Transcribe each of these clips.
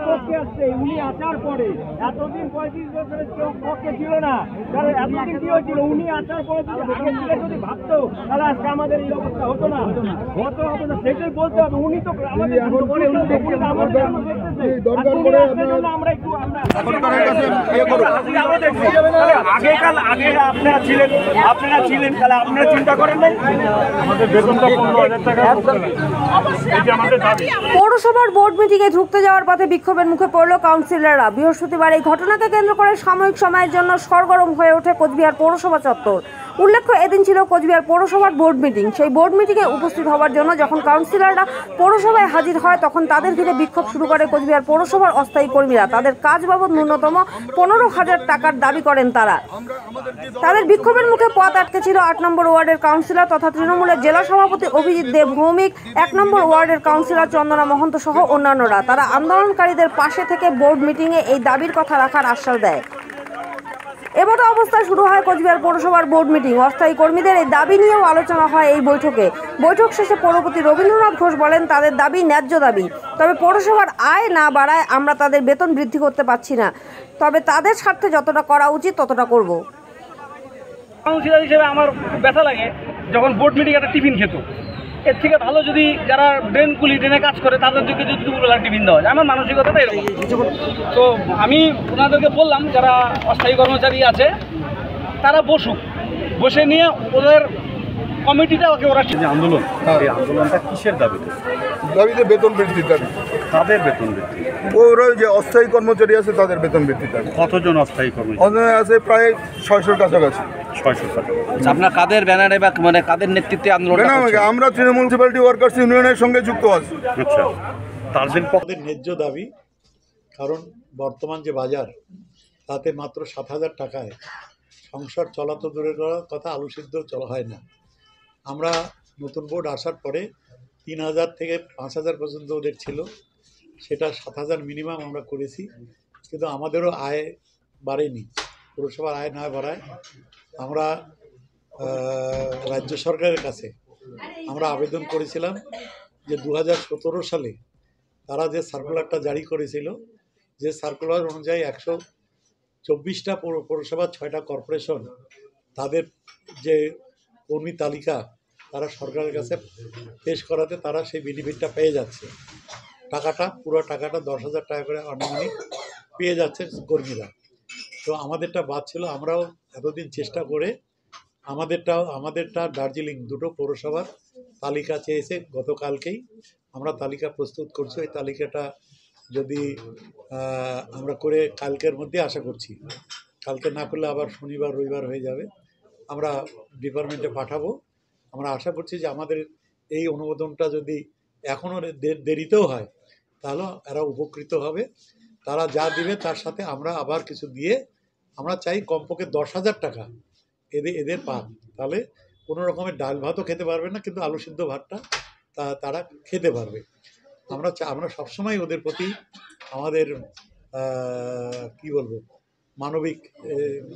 পক্ষে আসছে, উনি আসার পরে এতদিন 35 বছরের কেউ পক্ষে ছিল না, কারণ এতদিন কি হয়েছিল, উনি আসার পরে যদি আগে থেকে যদি ভাবতো তাহলে আজকে আমাদের এই অবস্থা হতো না, হবে না, সেটাই বলতে হবে। উনি তো আমাদের এখন করে উনি দেখছেন, আমাদের দরকার করে আমরা একটু সরকারের কাছে আগে আপনারা ছিলেন তাহলে আপনারা চিন্তা করেন নাই আমাদের বেতনটা 15,000 টাকা। পৌরসভার বোর্ড মিটিংয়ে ঢুকতে যাওয়ার পথে বিক্ষোভের মুখে পড়ল কাউন্সিলররা। বৃহস্পতিবার এই ঘটনাকে কেন্দ্র করে সাময়িক সময়ের জন্য সরগরম হয়ে ওঠে কোচবিহার পৌরসভা চত্বর। উল্লেখ্য, এদিন ছিল কোচবিহার পৌরসভার বোর্ড মিটিং। সেই বোর্ড মিটিংয়ে উপস্থিত হওয়ার জন্য যখন কাউন্সিলররা পৌরসভায় হাজির হয় তখন তাদের ঘিরে বিক্ষোভ শুরু করে কোচবিহার পৌরসভার অস্থায়ী কর্মীরা। তাদের কাজ বাবদ ন্যূনতম 15,000 টাকার দাবি করেন তারা। তাদের বিক্ষোভের মুখে পথ আটকে ছিল 8 নম্বর ওয়ার্ডের কাউন্সিলর তথা তৃণমূলের জেলা সভাপতি অভিজিৎ দেব ভৌমিক, 1 নম্বর ওয়ার্ডের কাউন্সিলর চন্দনা মহন্ত সহ অন্যান্যরা। তারা আন্দোলনকারীদের পাশে থেকে বোর্ড মিটিংয়ে এই দাবির কথা রাখার আশ্বাস দেয়। এমতো অবস্থায় শুরু হয় কোচবিহার পৌরসভার বোর্ড মিটিং। অস্থায়ী কর্মীদের এই দাবি নিয়েও আলোচনা হয় এই বৈঠকে। বৈঠক শেষে পৌরপতি রবীন্দ্রনাথ ঘোষ বলেন, তাদের দাবি ন্যায্য দাবি, তবে পৌরসভার আয় না বাড়ায় আমরা তাদের বেতন বৃদ্ধি করতে পারছি না, তবে তাদের স্বার্থে যতটা করা উচিত ততটা করব। কাউন্সিলর হিসেবে আমার ব্যথা লাগে যখন বোর্ড মিটিং একটা টিফিন খেত, এর থেকে ভালো যদি যারা ড্রেনে কাজ করে তাদেরকে যদি দুপুরবেলা টিফিন দেওয়া যায়, আমার মানসিকতাটা এরকম। তো আমি ওনাদেরকে বললাম যারা অস্থায়ী কর্মচারী আছে তারা বসে নিয়ে ওদের কমিটিটা ওরা আন্দোলন, এই আন্দোলনটা কিসের দাবিতে? দাবিতে বেতন বৃদ্ধির দাবি। তাদের বেতন বৃদ্ধি, ওরা যে অস্থায়ী কর্মচারী আছে তাদের বেতন বৃদ্ধির দাবি। কতজন অস্থায়ী কর্মচারী আছে? প্রায় 600-র কাছাকাছি। 600 টাকা। আপনার কাদের ব্যানারে বা মানে কাদের নেতৃত্বে আন্দোলন? আমরা তৃণমূল মিউনিসিপ্যালিটি ওয়ার্কার্স ইউনিয়নের সঙ্গে যুক্ত আছি। আচ্ছা, তাদের পক্ষে ন্যায্য দাবি, কারণ বর্তমান যে বাজার তাতে মাত্র 7,000 টাকায় সংসার চলা তো দূরের কথা, আলু সিদ্ধ চলা হয় না। আমরা নতুন বোর্ড আসার পরে 3,000 থেকে 5,000 পর্যন্ত ওদের ছিল, সেটা 7,000 মিনিমাম আমরা করেছি, কিন্তু আমাদেরও আয় বাড়েনি। পৌরসভার আয় না বাড়ায় আমরা রাজ্য সরকারের কাছে আমরা আবেদন করেছিলাম যে 2017 সালে তারা যে সার্কুলারটা জারি করেছিল, যে সার্কুলার অনুযায়ী 124টা পৌরসভা 6টা কর্পোরেশন তাদের যে কর্মী তালিকা তারা সরকারের কাছে পেশ করাতে তারা সেই বেনিফিটটা পেয়ে যাচ্ছে। পুরো টাকাটা 10,000 টাকা করে আনুমানিক পেয়ে যাচ্ছে কর্মীরা। তো আমাদেরটা বাদ ছিল, আমরাও এতদিন চেষ্টা করে আমাদেরটা দার্জিলিং 2টো পৌরসভার তালিকা চেয়েছে গতকালকেই। আমরা তালিকা প্রস্তুত করছি, ওই তালিকাটা যদি আমরা করে কালকের মধ্যে আশা করছি, কালকে না করলে আবার শনিবার রবিবার হয়ে যাবে, আমরা ডিপার্টমেন্টে পাঠাবো। আমরা আশা করছি যে আমাদের এই অনুমোদনটা যদি এখনও দেরিতেও হয় তাহলে এরা উপকৃত হবে। তারা যা দিবে তার সাথে আমরা আবার কিছু দিয়ে আমরা চাই কমপক্ষে 10,000 টাকা এদের পান, তাহলে কোনো রকমের ডাল ভাতও খেতে পারবে না, কিন্তু আলু সিদ্ধ ভাতটা তারা খেতে পারবে। আমরা সবসময় ওদের প্রতি আমাদের কি বলবো মানবিক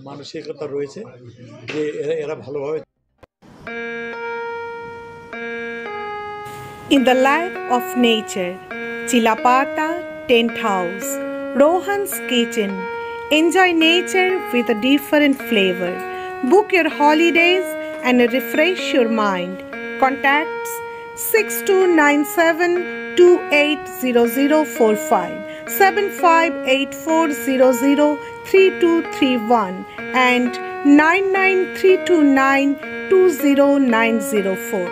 মানসিকতা রয়েছে যে এরা ভালোভাবে। In the life of nature, Chilapata Tent House, Rohan's Kitchen. Enjoy nature with a different flavor. Book your holidays and refresh your mind. Contacts 6297280045, 7584003231 and 99329209004.